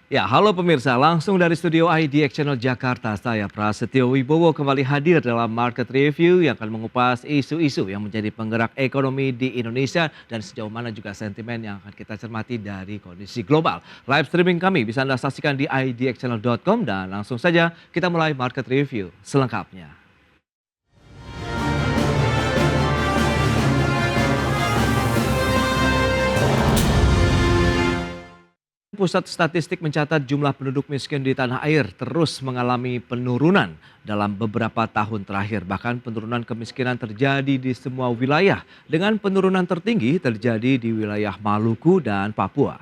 Ya, halo pemirsa, langsung dari studio IDX Channel Jakarta, saya Prasetyo Wibowo kembali hadir dalam Market Review yang akan mengupas isu-isu yang menjadi penggerak ekonomi di Indonesia dan sejauh mana juga sentimen yang akan kita cermati dari kondisi global. Live streaming kami bisa Anda saksikan di idxchannel.com dan langsung saja kita mulai Market Review selengkapnya. Pusat Statistik mencatat jumlah penduduk miskin di tanah air terus mengalami penurunan dalam beberapa tahun terakhir. Bahkan penurunan kemiskinan terjadi di semua wilayah, dengan penurunan tertinggi terjadi di wilayah Maluku dan Papua.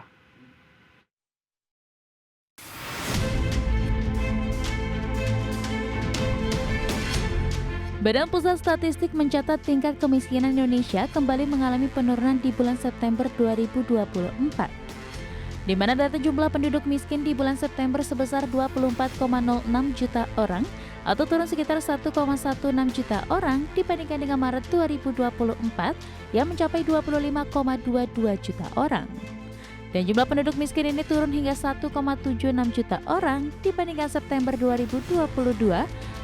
Badan Pusat Statistik mencatat tingkat kemiskinan Indonesia kembali mengalami penurunan di bulan September 2024. Di mana data jumlah penduduk miskin di bulan September sebesar 24,06 juta orang atau turun sekitar 1,16 juta orang dibandingkan dengan Maret 2024 yang mencapai 25,22 juta orang. Dan jumlah penduduk miskin ini turun hingga 1,76 juta orang dibandingkan September 2022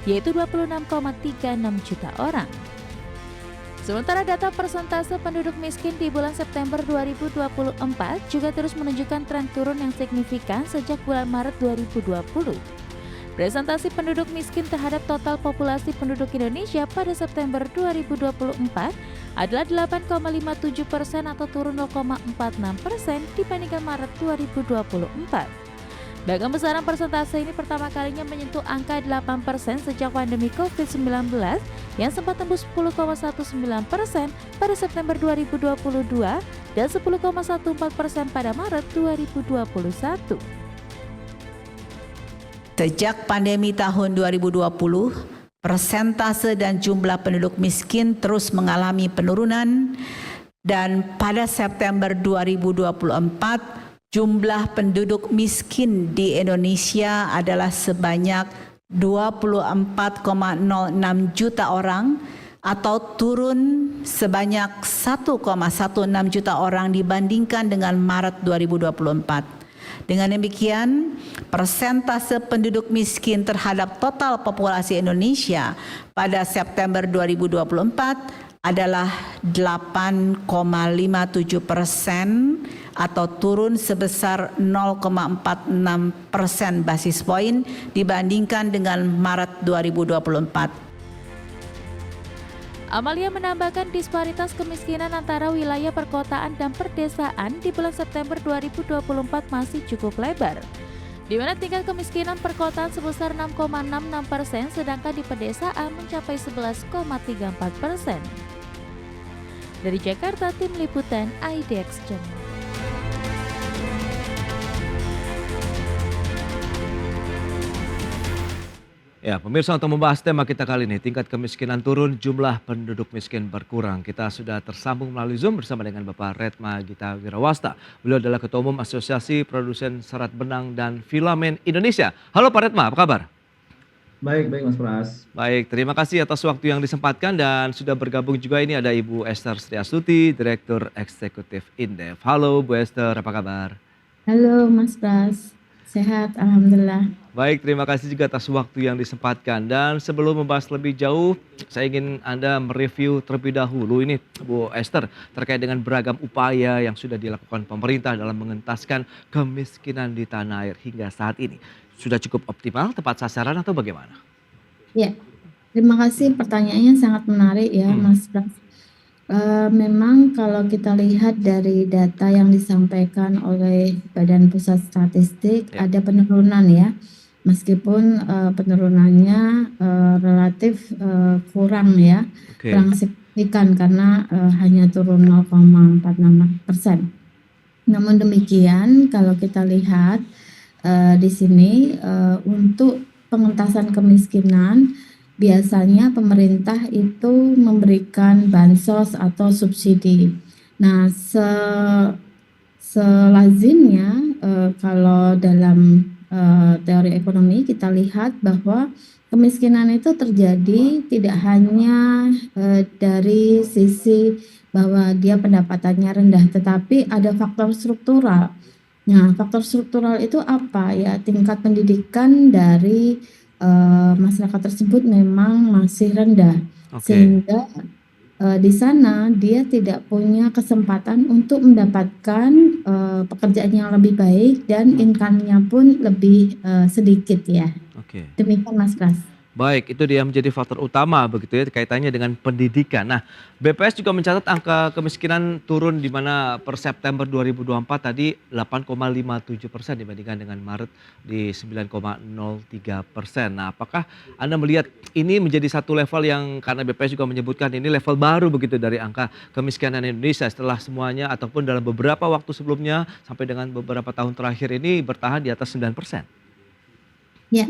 yaitu 26,36 juta orang. Sementara data persentase penduduk miskin di bulan September 2024 juga terus menunjukkan tren turun yang signifikan sejak bulan Maret 2020. Presentasi penduduk miskin terhadap total populasi penduduk Indonesia pada September 2024 adalah 8,57% atau turun 0,46% dibandingkan Maret 2024. Bahkan besaran persentase ini pertama kalinya menyentuh angka 8% sejak pandemi COVID-19 yang sempat tembus 10,19% pada September 2022 dan 10,14% pada Maret 2021. Sejak pandemi tahun 2020, persentase dan jumlah penduduk miskin terus mengalami penurunan dan pada September 2024 jumlah penduduk miskin di Indonesia adalah sebanyak 24,06 juta orang atau turun sebanyak 1,16 juta orang dibandingkan dengan Maret 2024. Dengan demikian, persentase penduduk miskin terhadap total populasi Indonesia pada September 2024 adalah 8,57% atau turun sebesar 0,46% basis poin dibandingkan dengan Maret 2024. Amalia menambahkan disparitas kemiskinan antara wilayah perkotaan dan perdesaan di bulan September 2024 masih cukup lebar, di mana tingkat kemiskinan perkotaan sebesar 6,66% sedangkan di pedesaan mencapai 11,34%. Dari Jakarta, Tim Liputan IDX Channel. Ya, pemirsa, untuk membahas tema kita kali ini, tingkat kemiskinan turun, jumlah penduduk miskin berkurang. Kita sudah tersambung melalui Zoom bersama dengan Bapak Redma Gita Wirawasta. Beliau adalah Ketua Umum Asosiasi Produsen Serat Benang dan Filamen Indonesia. Halo Pak Redma, apa kabar? Baik Mas Pras. Baik, terima kasih atas waktu yang disempatkan dan sudah bergabung juga ini ada Ibu Esther Sriastuti, Direktur Eksekutif Indef. Halo Bu Esther, apa kabar? Halo Mas Pras, sehat Alhamdulillah. Baik, terima kasih juga atas waktu yang disempatkan. Dan sebelum membahas lebih jauh, saya ingin Anda mereview terlebih dahulu ini Bu Esther terkait dengan beragam upaya yang sudah dilakukan pemerintah dalam mengentaskan kemiskinan di tanah air hingga saat ini. Sudah cukup optimal, tepat sasaran atau bagaimana? Ya, terima kasih, pertanyaannya sangat menarik ya Mas Pras. Memang kalau kita lihat dari data yang disampaikan oleh Badan Pusat Statistik ada penurunan ya. Meskipun penurunannya relatif kurang ya, kurang signifikan karena hanya turun 0,46%. Namun demikian kalau kita lihat di sini untuk pengentasan kemiskinan biasanya pemerintah itu memberikan bansos atau subsidi. Nah, selazimnya kalau dalam teori ekonomi kita lihat bahwa kemiskinan itu terjadi tidak hanya dari sisi bahwa dia pendapatannya rendah, tetapi ada faktor struktural Nah, faktor struktural itu apa ya? Tingkat pendidikan dari masyarakat tersebut memang masih rendah, Oke. sehingga di sana dia tidak punya kesempatan untuk mendapatkan pekerjaan yang lebih baik dan income-nya pun lebih sedikit ya. Oke. Demikian Mas Pras. Baik, itu dia menjadi faktor utama begitu ya kaitannya dengan pendidikan. Nah, BPS juga mencatat angka kemiskinan turun di mana per September 2024 tadi 8,57% dibandingkan dengan Maret di 9,03%. Nah, apakah Anda melihat ini menjadi satu level yang karena BPS juga menyebutkan ini level baru begitu dari angka kemiskinan Indonesia setelah semuanya ataupun dalam beberapa waktu sebelumnya sampai dengan beberapa tahun terakhir ini bertahan di atas 9%? Ya,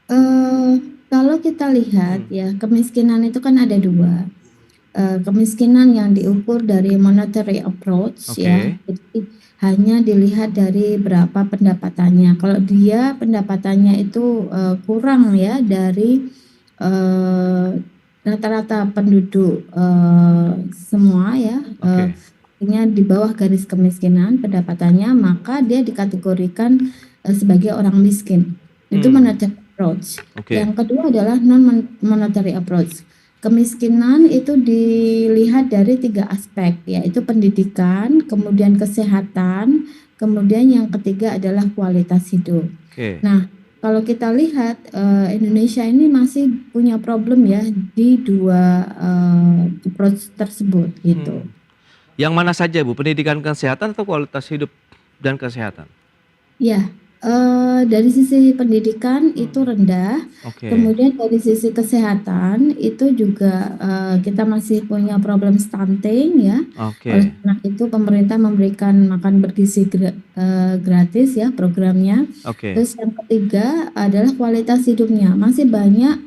eh, kalau kita lihat ya kemiskinan itu kan ada dua. Kemiskinan yang diukur dari monetary approach ya, Oke. jadi hanya dilihat dari berapa pendapatannya. Kalau dia pendapatannya itu kurang ya dari eh, rata-rata penduduk semua ya, Oke. artinya di bawah garis kemiskinan pendapatannya, maka dia dikategorikan sebagai orang miskin. Itu Hmm. monetary approach. Oke. Yang kedua adalah non monetary approach. Kemiskinan itu dilihat dari 3 aspek, yaitu pendidikan, kemudian kesehatan, kemudian yang ketiga adalah kualitas hidup. Oke. Nah, kalau kita lihat Indonesia ini masih punya problem ya di 2 approach tersebut gitu. Yang mana saja Bu? Pendidikan kesehatan atau kualitas hidup dan kesehatan? Ya, dari sisi pendidikan itu rendah, Oke. kemudian dari sisi kesehatan itu juga kita masih punya problem stunting ya. Oleh Oke. karena itu pemerintah memberikan makan bergizi gratis ya programnya. Oke. Terus yang ketiga adalah kualitas hidupnya. Masih banyak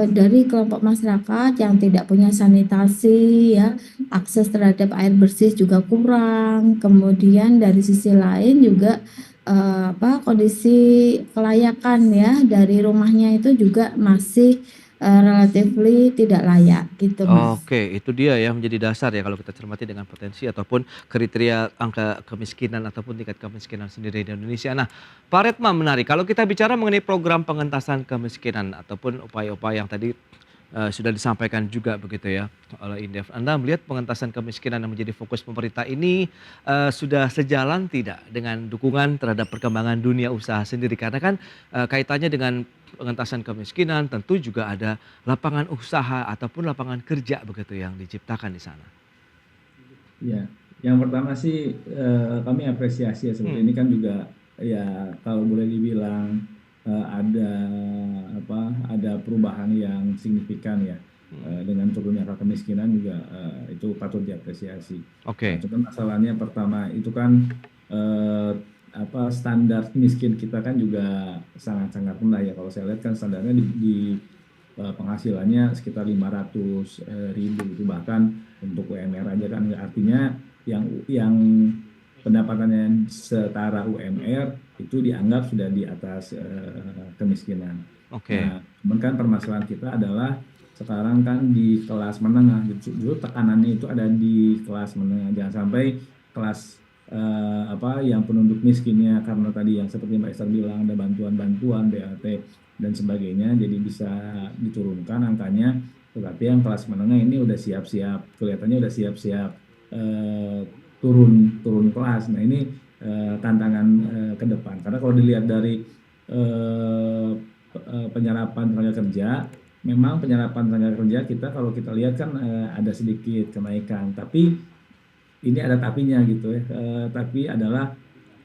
dari kelompok masyarakat yang tidak punya sanitasi ya, akses terhadap air bersih juga kurang. Kemudian dari sisi lain juga kondisi kelayakan ya dari rumahnya itu juga masih relatively tidak layak gitu Mas. Oke, itu dia ya menjadi dasar ya kalau kita cermati dengan potensi ataupun kriteria angka kemiskinan ataupun tingkat kemiskinan sendiri di Indonesia. Nah, Pak Retma menarik kalau kita bicara mengenai program pengentasan kemiskinan ataupun upaya-upaya yang tadi sudah disampaikan juga begitu ya oleh Indef. Anda melihat pengentasan kemiskinan yang menjadi fokus pemerintah ini sudah sejalan tidak dengan dukungan terhadap perkembangan dunia usaha sendiri? Karena kan kaitannya dengan pengentasan kemiskinan tentu juga ada lapangan usaha ataupun lapangan kerja begitu yang diciptakan di sana. Ya, yang pertama sih kami apresiasi ya seperti ini kan juga ya kalau boleh dibilang ada ada perubahan yang signifikan ya dengan turunnya angka kemiskinan juga itu patut diapresiasi. Nah, Oke. cuman masalahnya pertama itu kan eh, standar miskin kita kan juga sangat-sangat rendah ya. Kalau saya lihat kan standarnya di penghasilannya sekitar 500.000 itu bahkan untuk UMR aja kan artinya yang pendapatannya setara UMR itu dianggap sudah di atas kemiskinan. Oke. Nah, cuman kan permasalahan kita adalah sekarang kan di kelas menengah, justru tekanannya itu ada di kelas menengah. Jangan sampai kelas yang penduduk miskinnya karena tadi yang seperti Mbak Esther bilang ada bantuan-bantuan BLT dan sebagainya, jadi bisa diturunkan angkanya. Tetapi yang kelas menengah ini udah siap-siap, kelihatannya udah siap-siap turun kelas. Nah ini tantangan ke depan. Karena kalau dilihat dari penyerapan tenaga kerja, memang penyerapan tenaga kerja kita kalau kita lihat kan ada sedikit kenaikan. Tapi ini ada tapinya gitu ya. Tapi adalah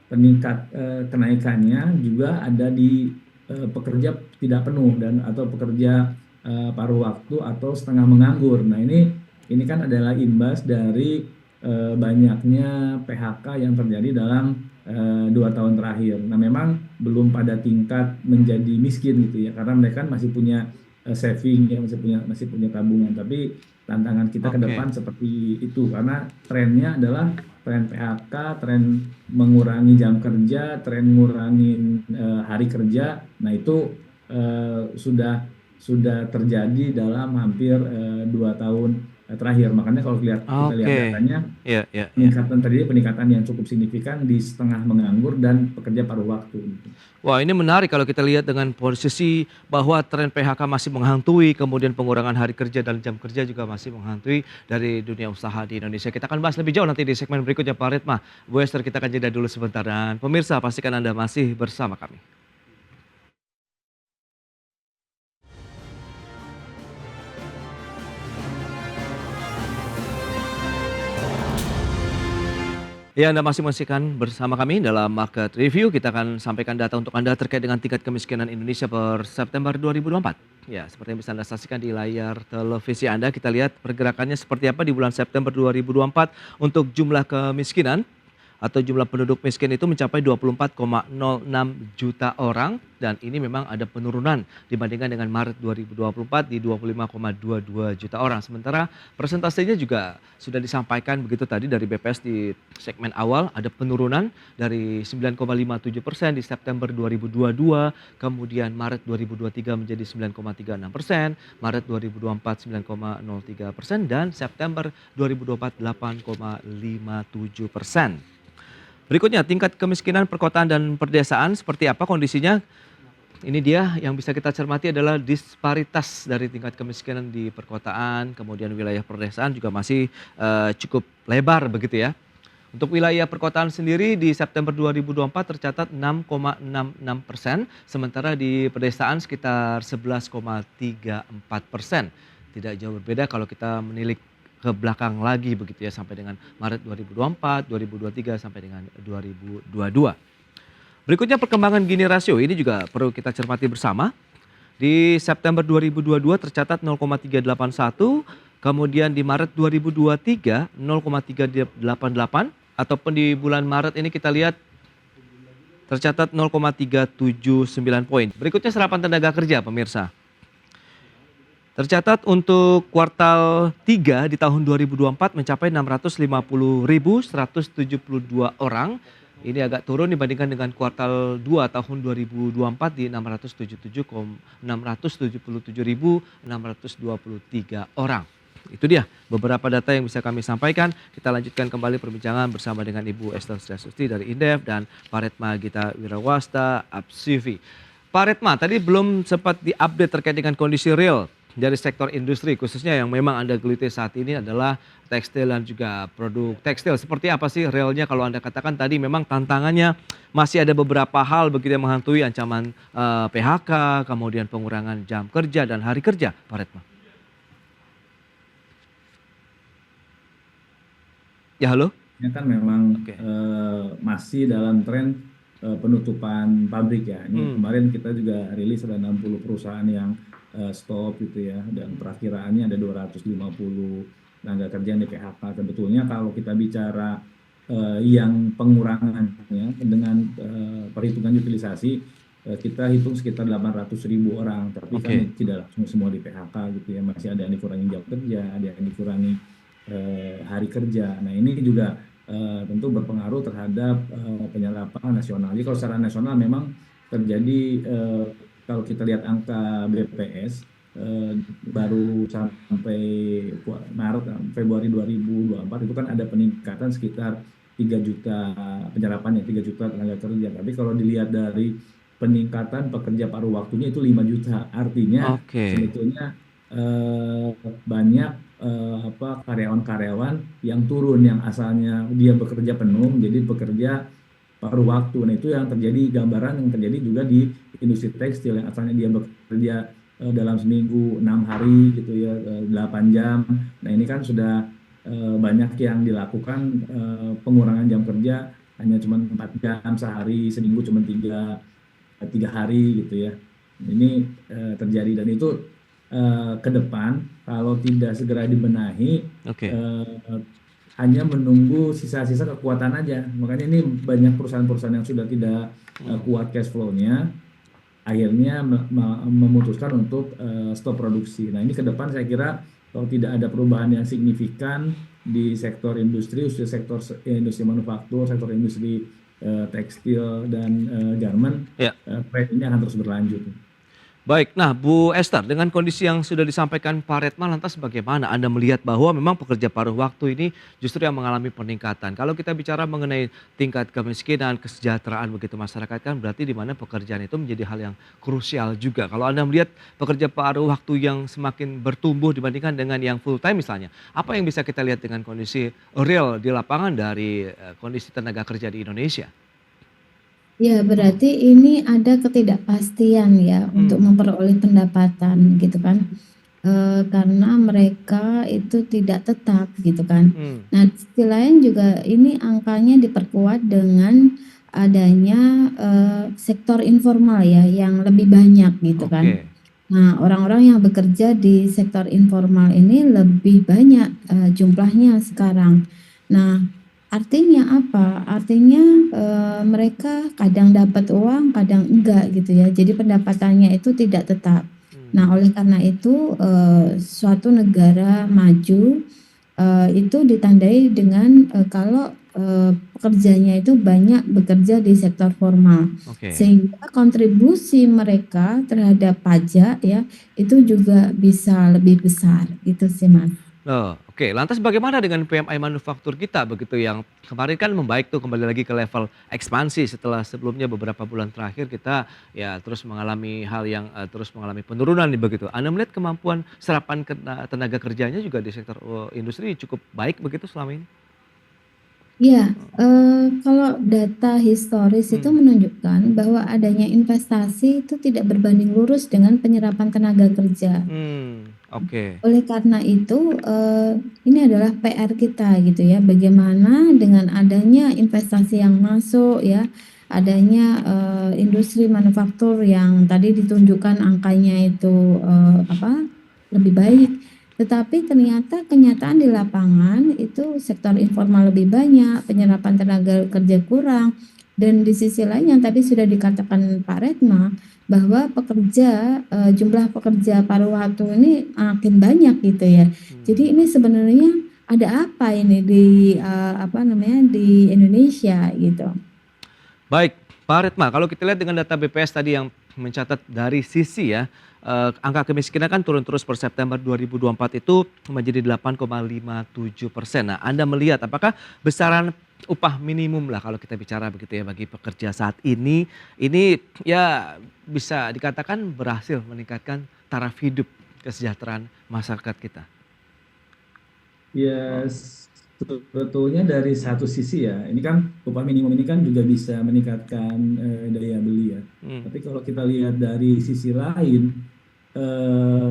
peningkat kenaikannya juga ada di pekerja tidak penuh dan atau pekerja paruh waktu atau setengah menganggur. Nah ini kan adalah imbas dari banyaknya PHK yang terjadi dalam 2 tahun terakhir. Nah memang belum pada tingkat menjadi miskin gitu ya karena mereka masih punya saving ya masih punya tabungan. Tapi tantangan kita ke Oke. depan seperti itu karena trennya adalah tren PHK, tren mengurangi jam kerja, tren ngurangin hari kerja. Nah itu sudah terjadi dalam hampir 2 tahun terakhir. Makanya kalau kita lihat Oke. datanya, Ya, ya, ya. peningkatan yang cukup signifikan di setengah menganggur dan pekerja paruh waktu gitu. Wah, ini menarik kalau kita lihat dengan posisi bahwa tren PHK masih menghantui, kemudian pengurangan hari kerja dan jam kerja juga masih menghantui dari dunia usaha di Indonesia. Kita akan bahas lebih jauh nanti di segmen berikutnya, Pak Retma. Bu Esther, kita akan jeda dulu sebentar, dan pemirsa pastikan Anda masih bersama kami. Ya, Anda masih menyaksikan bersama kami dalam Market Review. Kita akan sampaikan data untuk Anda terkait dengan tingkat kemiskinan Indonesia per September 2024. Ya, seperti yang bisa Anda saksikan di layar televisi Anda, kita lihat pergerakannya seperti apa di bulan September 2024 untuk jumlah kemiskinan atau jumlah penduduk miskin itu mencapai 24,06 juta orang, dan ini memang ada penurunan dibandingkan dengan Maret 2024 di 25,22 juta orang. Sementara persentasenya juga sudah disampaikan begitu tadi dari BPS di segmen awal, ada penurunan dari 9,57% di September 2022, kemudian Maret 2023 menjadi 9,36%, Maret 2024 9,03%, dan September 2024 8,57%. Berikutnya, tingkat kemiskinan perkotaan dan perdesaan seperti apa kondisinya? Ini dia yang bisa kita cermati adalah disparitas dari tingkat kemiskinan di perkotaan, kemudian wilayah perdesaan juga masih cukup lebar begitu ya. Untuk wilayah perkotaan sendiri di September 2024 tercatat 6,66%, sementara di pedesaan sekitar 11,34%. Tidak jauh berbeda kalau kita menilik ke belakang lagi begitu ya, sampai dengan Maret 2024, 2023 sampai dengan 2022. Berikutnya perkembangan Gini rasio, ini juga perlu kita cermati bersama. Di September 2022 tercatat 0,381, kemudian di Maret 2023 0,388, ataupun di bulan Maret ini kita lihat tercatat 0,379 poin. Berikutnya serapan tenaga kerja, pemirsa. Tercatat untuk kuartal 3 di tahun 2024 mencapai 650.172 orang. Ini agak turun dibandingkan dengan kuartal 2 tahun 2024 di 677.623 orang. Itu dia beberapa data yang bisa kami sampaikan. Kita lanjutkan kembali perbincangan bersama dengan Ibu Esther Sriasusti dari Indef dan Pak Retma Gita Wirawasta, APSIVI. Pak Retma, tadi belum sempat diupdate terkait dengan kondisi real dari sektor industri, khususnya yang memang Anda geluti saat ini adalah tekstil dan juga produk tekstil. Seperti apa sih realnya kalau Anda katakan tadi memang tantangannya masih ada beberapa hal begitu yang menghantui, ancaman PHK, kemudian pengurangan jam kerja dan hari kerja, Pak Retma. Ya, halo? Ini kan memang Oke. masih dalam tren penutupan pabrik ya. Ini kemarin kita juga rilis ada 60 perusahaan yang stop gitu ya, dan perakiraannya ada 250 tenaga kerja yang di PHK. Sebetulnya kalau kita bicara yang pengurangannya dengan perhitungan utilisasi, kita hitung sekitar 800.000 orang, tapi kan tidak langsung semua di PHK gitu ya, masih ada yang dikurangi jam kerja, ada yang dikurangi hari kerja. Nah ini juga tentu berpengaruh terhadap penyerapan nasional. Jadi kalau secara nasional memang terjadi, kalau kita lihat angka BPS baru sampai Maret Februari 2024 itu kan ada peningkatan sekitar 3 juta penyerapannya, 3 juta tenaga kerja. Tapi kalau dilihat dari peningkatan pekerja paruh waktunya itu 5 juta. Artinya sebetulnya banyak karyawan-karyawan yang turun, yang asalnya dia bekerja penuh jadi bekerja paruh waktu. Nah itu yang terjadi, gambaran yang terjadi juga di industri tekstil yang asalnya dia bekerja dalam seminggu 6 hari gitu ya, 8 jam. Nah ini kan sudah banyak yang dilakukan pengurangan jam kerja hanya cuma 4 jam sehari, seminggu cuma 3 hari gitu ya. Ini terjadi, dan itu ke depan kalau tidak segera dibenahi hanya menunggu sisa-sisa kekuatan aja. Makanya ini banyak perusahaan-perusahaan yang sudah tidak kuat cash flow-nya akhirnya memutuskan untuk stop produksi. Nah ini ke depan saya kira kalau tidak ada perubahan yang signifikan di sektor industri, khususnya sektor industri manufaktur, sektor industri tekstil dan garment, tren ini akan terus berlanjut. Baik, nah Bu Esther, dengan kondisi yang sudah disampaikan Pak Retma, lantas bagaimana Anda melihat bahwa memang pekerja paruh waktu ini justru yang mengalami peningkatan? Kalau kita bicara mengenai tingkat kemiskinan, kesejahteraan begitu masyarakat kan berarti di mana pekerjaan itu menjadi hal yang krusial juga. Kalau Anda melihat pekerja paruh waktu yang semakin bertumbuh dibandingkan dengan yang full time misalnya, apa yang bisa kita lihat dengan kondisi real di lapangan dari kondisi tenaga kerja di Indonesia? Ya, berarti ini ada ketidakpastian ya untuk Hmm, memperoleh pendapatan gitu kan. Karena mereka itu tidak tetap gitu kan. hmm, Nah, di sisi lain juga ini angkanya diperkuat dengan adanya sektor informal ya yang lebih banyak gitu kan. oke. Nah, orang-orang yang bekerja di sektor informal ini lebih banyak jumlahnya sekarang. Nah, artinya apa? Artinya mereka kadang dapat uang, kadang enggak gitu ya. Jadi pendapatannya itu tidak tetap. Hmm. Nah, oleh karena itu suatu negara maju itu ditandai dengan kalau pekerjanya itu banyak bekerja di sektor formal. Oke. Sehingga kontribusi mereka terhadap pajak ya itu juga bisa lebih besar gitu sih Mas. Oh, oke. Lantas bagaimana dengan PMI manufaktur kita begitu yang kemarin kan membaik tuh kembali lagi ke level ekspansi setelah sebelumnya beberapa bulan terakhir kita ya terus mengalami hal yang terus mengalami penurunan nih begitu. Anda melihat kemampuan serapan tenaga kerjanya juga di sektor industri cukup baik begitu selama ini? Iya, kalau data historis itu Hmm, menunjukkan bahwa adanya investasi itu tidak berbanding lurus dengan penyerapan tenaga kerja. oke. Oleh karena itu, ini adalah PR kita gitu ya, bagaimana dengan adanya investasi yang masuk ya, adanya, industri manufaktur yang tadi ditunjukkan angkanya itu, lebih baik. Tetapi ternyata kenyataan di lapangan itu sektor informal lebih banyak, penyerapan tenaga kerja kurang, dan di sisi lain yang tadi sudah dikatakan Pak Retma, bahwa jumlah pekerja paruh waktu ini makin banyak gitu ya. Hmm. Jadi ini sebenarnya ada apa ini di Indonesia gitu. Baik, Pak Retma, kalau kita lihat dengan data BPS tadi yang mencatat dari sisi ya, angka kemiskinan kan turun terus per September 2024 itu menjadi 8,57%. Nah, Anda melihat apakah besaran upah minimum lah kalau kita bicara begitu ya bagi pekerja saat ini ya bisa dikatakan berhasil meningkatkan taraf hidup kesejahteraan masyarakat kita? Ya, sebetulnya dari satu sisi ya, ini kan upah minimum ini kan juga bisa meningkatkan daya beli ya. Hmm, Tapi kalau kita lihat dari sisi lain, eh,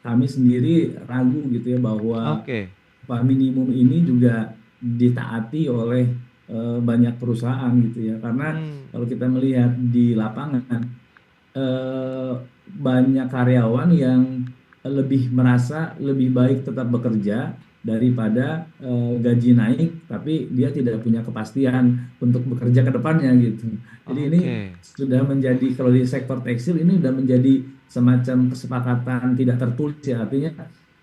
kami sendiri ragu gitu ya bahwa oke. upah minimum ini juga ditaati oleh banyak perusahaan gitu ya. Karena Hmm, kalau kita melihat di lapangan, eh, banyak karyawan yang lebih merasa lebih baik tetap bekerja daripada gaji naik, tapi dia tidak punya kepastian untuk bekerja ke depannya gitu. Jadi ini oke. sudah menjadi kalau di sektor tekstil ini sudah menjadi semacam kesepakatan tidak tertulis ya, artinya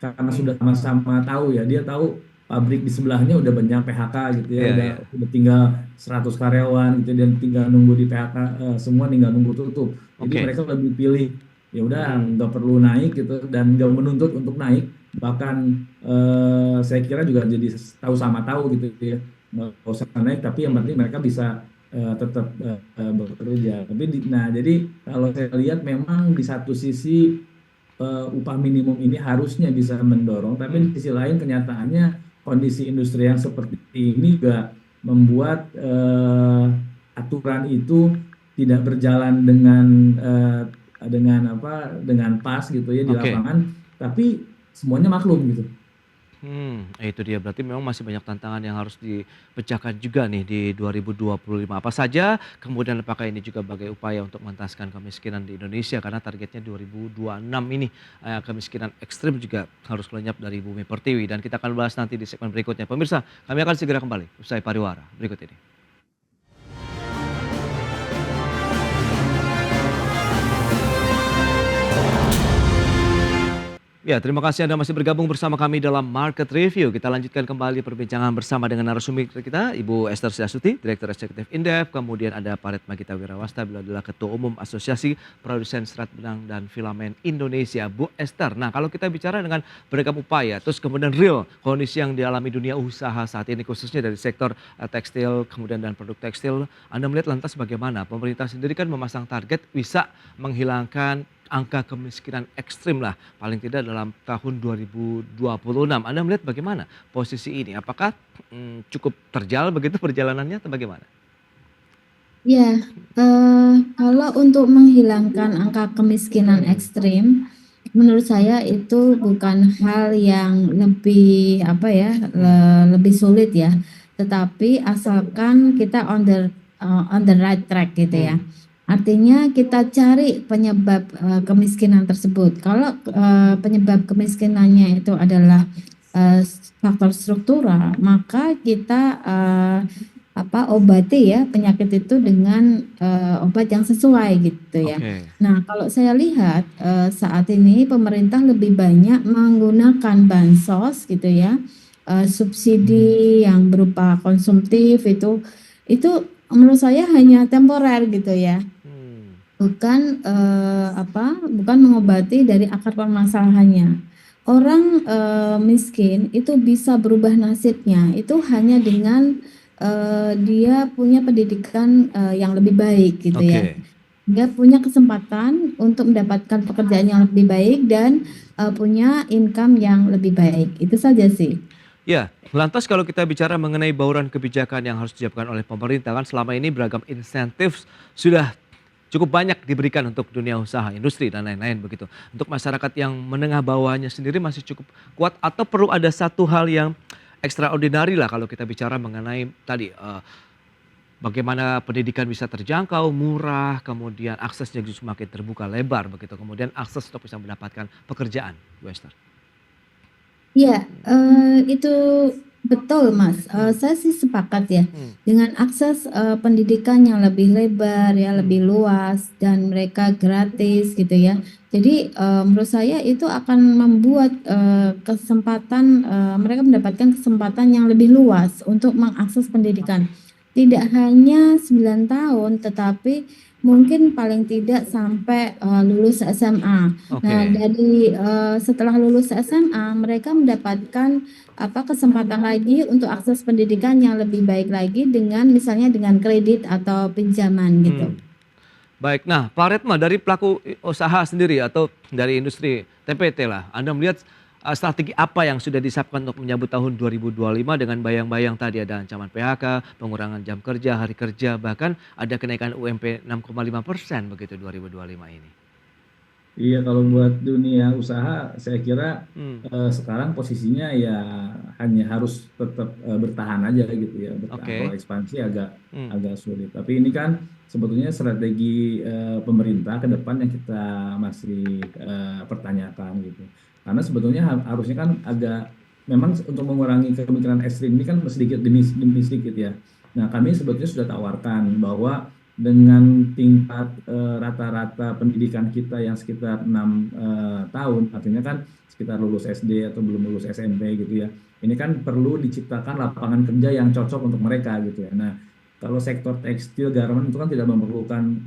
karena sudah Hmm, sama-sama tahu ya, dia tahu pabrik di sebelahnya udah banyak PHK gitu ya, iya udah iya. udah tinggal 100 karyawan gitu dan tinggal nunggu di PHK, semua tinggal nunggu tutup. Jadi Oke. mereka lebih pilih ya udah Hmm, nggak perlu naik gitu dan nggak menuntut untuk naik. Bahkan saya kira juga jadi tahu sama tahu gitu ya, nggak usah naik tapi yang penting hmm. mereka bisa tetap bekerja. Nah jadi kalau saya lihat memang di satu sisi upah minimum ini harusnya bisa mendorong, tapi di Hmm, sisi lain kenyataannya kondisi industri yang seperti ini juga membuat aturan itu tidak berjalan dengan pas gitu ya di oke. lapangan, tapi semuanya maklum gitu. Itu dia berarti memang masih banyak tantangan yang harus dipecahkan juga nih di 2025. Apa saja, kemudian apakah ini juga sebagai upaya untuk mengentaskan kemiskinan di Indonesia karena targetnya 2026 ini kemiskinan ekstrim juga harus lenyap dari bumi pertiwi dan kita akan bahas nanti di segmen berikutnya. Pemirsa, kami akan segera kembali usai pariwara berikut ini. Ya, terima kasih Anda masih bergabung bersama kami dalam Market Review. Kita lanjutkan kembali perbincangan bersama dengan narasumber kita, Ibu Esther Syahsuti, Direktur Eksekutif Indef. Kemudian ada Pak Retma Gita Wirawasta, beliau adalah Ketua Umum Asosiasi Produsen Serat Benang dan Filamen Indonesia. Bu Esther, nah kalau kita bicara dengan beragam upaya, terus kemudian real kondisi yang dialami dunia usaha saat ini, khususnya dari sektor tekstil, kemudian dan produk tekstil, Anda melihat lantas bagaimana? Pemerintah sendiri kan memasang target bisa menghilangkan angka kemiskinan ekstrim lah, paling tidak dalam tahun 2026. Anda melihat bagaimana posisi ini? Apakah cukup terjal begitu perjalanannya atau bagaimana? Ya, kalau untuk menghilangkan angka kemiskinan ekstrim, menurut saya itu bukan hal yang lebih apa ya, lebih sulit ya. Tetapi asalkan kita on the right track gitu ya. Artinya kita cari penyebab kemiskinan tersebut. Kalau penyebab kemiskinannya itu adalah faktor struktural, maka kita obati ya penyakit itu dengan obat yang sesuai gitu ya. Oke. Nah, kalau saya lihat saat ini pemerintah lebih banyak menggunakan bansos gitu ya, subsidi yang berupa konsumtif itu menurut saya hanya temporer gitu ya. Bukan bukan mengobati dari akar permasalahannya. Orang miskin itu bisa berubah nasibnya itu hanya dengan dia punya pendidikan yang lebih baik gitu ya. Oke. Dia punya kesempatan untuk mendapatkan pekerjaan yang lebih baik dan punya income yang lebih baik. Itu saja sih. Ya, lantas kalau kita bicara mengenai bauran kebijakan yang harus disiapkan oleh pemerintah, kan selama ini beragam insentif sudah cukup banyak diberikan untuk dunia usaha, industri dan lain-lain begitu. Untuk masyarakat yang menengah bawahnya sendiri masih cukup kuat atau perlu ada satu hal yang extraordinary lah kalau kita bicara mengenai tadi bagaimana pendidikan bisa terjangkau, murah, kemudian aksesnya justru semakin terbuka lebar begitu, kemudian akses untuk bisa mendapatkan pekerjaan, Bu Esther. Iya, itu betul Mas. Saya sih sepakat ya dengan akses pendidikan yang lebih lebar ya, lebih luas dan mereka gratis gitu ya. Jadi menurut saya itu akan membuat kesempatan mereka mendapatkan kesempatan yang lebih luas untuk mengakses pendidikan. Tidak hanya 9 tahun tetapi mungkin paling tidak sampai lulus SMA. Nah, dari setelah lulus SMA mereka mendapatkan kesempatan lagi untuk akses pendidikan yang lebih baik lagi dengan misalnya dengan kredit atau pinjaman gitu. Baik, nah Pak Retma dari pelaku usaha sendiri atau dari industri TPT lah, Anda melihat strategi apa yang sudah disiapkan untuk menyambut tahun 2025 dengan bayang-bayang tadi ada ancaman PHK, pengurangan jam kerja, hari kerja, bahkan ada kenaikan UMP 6,5% begitu 2025 ini. Iya, kalau buat dunia usaha saya kira sekarang posisinya ya hanya harus tetap bertahan aja gitu ya. Bertahan. Kalau ekspansi agak sulit. Tapi ini kan sebetulnya strategi pemerintah ke depan yang kita masih pertanyakan gitu. Karena sebetulnya harusnya kan memang untuk mengurangi kemiskinan ekstrim ini kan sedikit demi sedikit ya. Nah, kami sebetulnya sudah tawarkan bahwa dengan tingkat rata-rata pendidikan kita yang sekitar 6 tahun, artinya kan sekitar lulus SD atau belum lulus SMP gitu ya. Ini kan perlu diciptakan lapangan kerja yang cocok untuk mereka gitu ya. Nah, kalau sektor tekstil, garment itu kan tidak memerlukan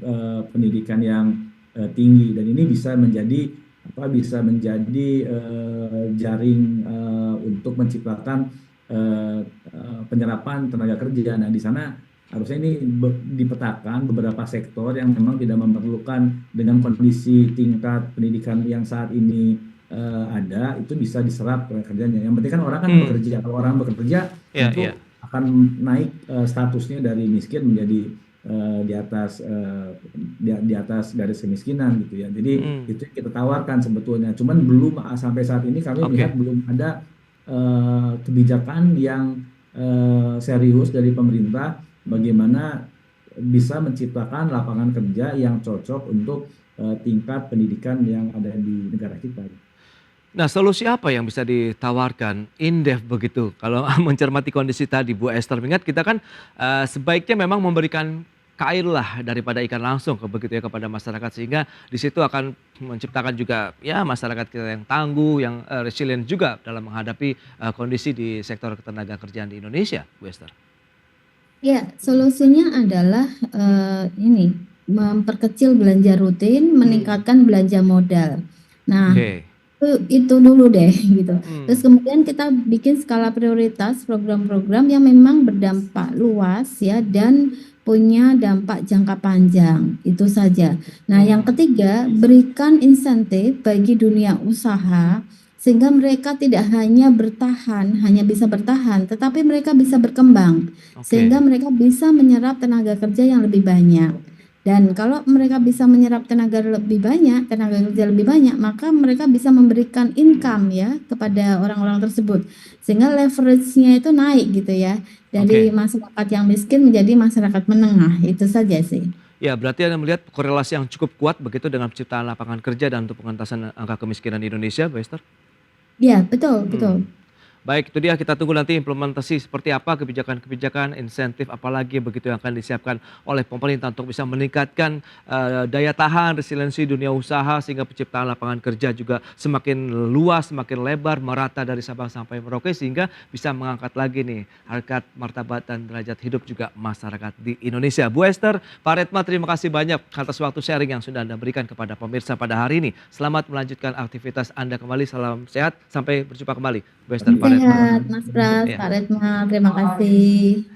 pendidikan yang tinggi dan ini bisa menjadi jaring untuk menciptakan penyerapan tenaga kerja. Nah, di sana harusnya ini dipetakan beberapa sektor yang memang tidak memerlukan dengan kondisi tingkat pendidikan yang saat ini ada, itu bisa diserap kerjanya. Yang penting kan orang kan bekerja. Kalau orang bekerja itu akan naik statusnya dari miskin menjadi di atas garis kemiskinan gitu ya. Jadi itu kita tawarkan sebetulnya. Cuman belum sampai saat ini kami melihat belum ada kebijakan yang serius dari pemerintah bagaimana bisa menciptakan lapangan kerja yang cocok untuk tingkat pendidikan yang ada di negara kita. Nah, solusi apa yang bisa ditawarkan Indef begitu? Kalau mencermati kondisi tadi Bu Esther, ingat kita kan sebaiknya memang memberikan kail lah daripada ikan langsung begitu ya kepada masyarakat, sehingga di situ akan menciptakan juga ya masyarakat kita yang tangguh, yang resilient juga dalam menghadapi kondisi di sektor ketenaga kerjaan di Indonesia, Bu Esther. Ya, solusinya adalah ini memperkecil belanja rutin, meningkatkan belanja modal. Nah, Oke. itu dulu deh gitu. Terus Hmm. kemudian kita bikin skala prioritas program-program yang memang berdampak luas ya dan punya dampak jangka panjang. Itu saja. Nah, yang ketiga, berikan insentif bagi dunia usaha sehingga mereka tidak hanya bertahan, hanya bisa bertahan, tetapi mereka bisa berkembang sehingga Oke. mereka bisa menyerap tenaga kerja yang lebih banyak. Dan kalau mereka bisa menyerap tenaga kerja lebih banyak, maka mereka bisa memberikan income ya kepada orang-orang tersebut. Sehingga leverage-nya itu naik gitu ya. Dari Oke. masyarakat yang miskin menjadi masyarakat menengah. Itu saja sih. Ya, berarti Anda melihat korelasi yang cukup kuat begitu dengan penciptaan lapangan kerja dan untuk pengentasan angka kemiskinan di Indonesia, Bu Esther? Ya, betul, betul. Baik, itu dia, kita tunggu nanti implementasi seperti apa kebijakan-kebijakan, insentif apalagi begitu yang akan disiapkan oleh pemerintah untuk bisa meningkatkan daya tahan, resiliensi dunia usaha sehingga penciptaan lapangan kerja juga semakin luas, semakin lebar, merata dari Sabang sampai Merauke sehingga bisa mengangkat lagi nih harkat, martabat dan derajat hidup juga masyarakat di Indonesia. Bu Esther, Pak Retma, terima kasih banyak atas waktu sharing yang sudah Anda berikan kepada pemirsa pada hari ini. Selamat melanjutkan aktivitas Anda kembali, salam sehat, sampai berjumpa kembali. Bu Esther, Pak Retma. Sehat, Mas Pras, Ya. Pak Retma, terima kasih.